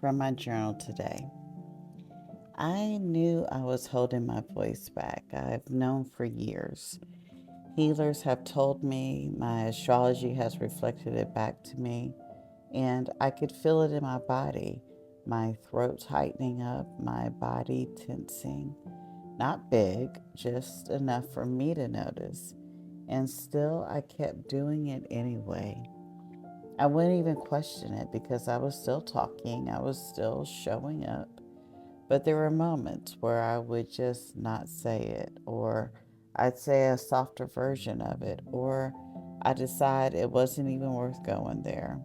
From my journal today. I knew I was holding my voice back. I've known for years. Healers have told me, my astrology has reflected it back to me, and I could feel it in my body. My throat tightening up, my body tensing. Not big, just enough for me to notice. And still, I kept doing it anyway. I wouldn't even question it because I was still talking, I was still showing up. But there were moments where I would just not say it, or I'd say a softer version of it, or I decide it wasn't even worth going there.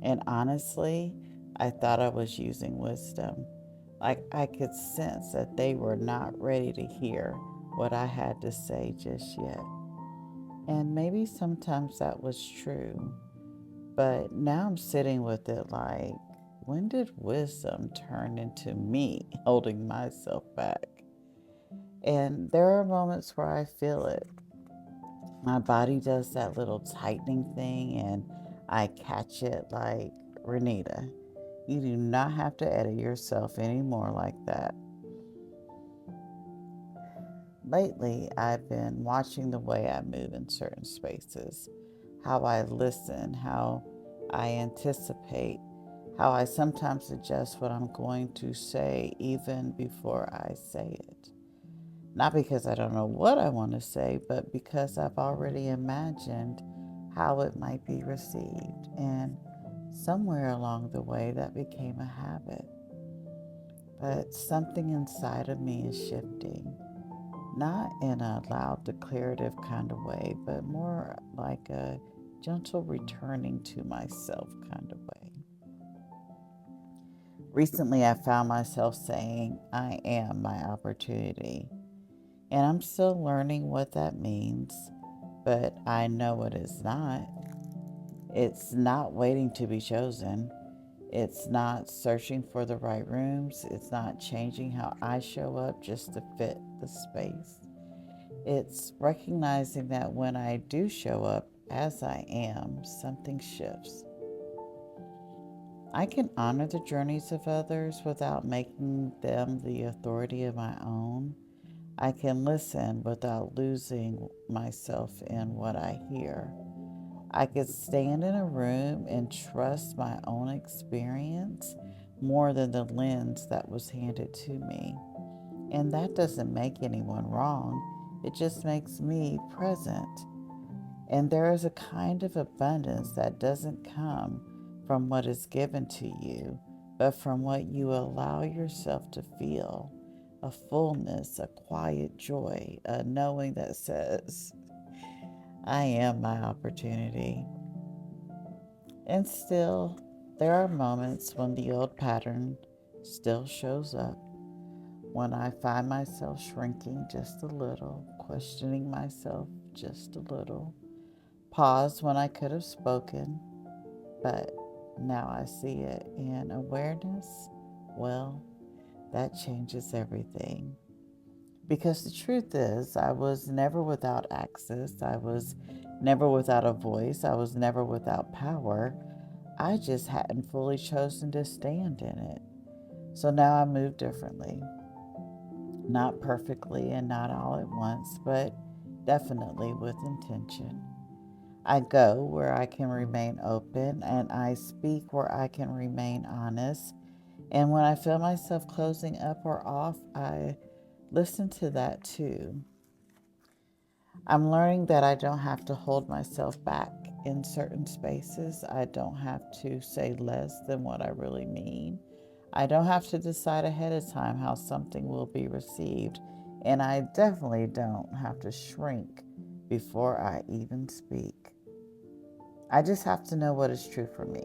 And honestly, I thought I was using wisdom. Like I could sense that they were not ready to hear what I had to say just yet. And maybe sometimes that was true. But now I'm sitting with it like, when did wisdom turn into me holding myself back? And there are moments where I feel it. My body does that little tightening thing, and I catch it like, Renita, you do not have to edit yourself anymore like that. Lately, I've been watching the way I move in certain spaces, how I listen, how I anticipate, how I sometimes adjust what I'm going to say even before I say it. Not because I don't know what I want to say, but because I've already imagined how it might be received. And somewhere along the way, that became a habit. But something inside of me is shifting, not in a loud, declarative kind of way, but more like a gentle returning to myself kind of way. Recently, I found myself saying, I am my opportunity. And I'm still learning what that means, but I know it is not. It's not waiting to be chosen. It's not searching for the right rooms. It's not changing how I show up just to fit the space. It's recognizing that when I do show up as I am, something shifts. I can honor the journeys of others without making them the authority of my own. I can listen without losing myself in what I hear. I could stand in a room and trust my own experience more than the lens that was handed to me. And that doesn't make anyone wrong, it just makes me present. And there is a kind of abundance that doesn't come from what is given to you, but from what you allow yourself to feel, a fullness, a quiet joy, a knowing that says, I am my opportunity. And still, there are moments when the old pattern still shows up, when I find myself shrinking just a little, questioning myself just a little, pause when I could have spoken, but now I see it. And awareness, well, that changes everything. Because the truth is, I was never without access. I was never without a voice. I was never without power. I just hadn't fully chosen to stand in it. So now I move differently. Not perfectly and not all at once, but definitely with intention. I go where I can remain open, and I speak where I can remain honest. And when I feel myself closing up or off, I listen to that too. I'm learning that I don't have to hold myself back in certain spaces. I don't have to say less than what I really mean. I don't have to decide ahead of time how something will be received. And I definitely don't have to shrink before I even speak. I just have to know what is true for me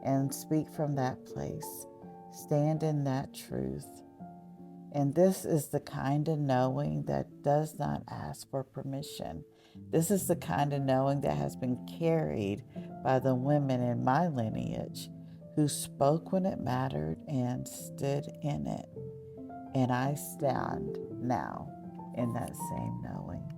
and speak from that place, stand in that truth. And this is the kind of knowing that does not ask for permission. This is the kind of knowing that has been carried by the women in my lineage who spoke when it mattered and stood in it. And I stand now in that same knowing.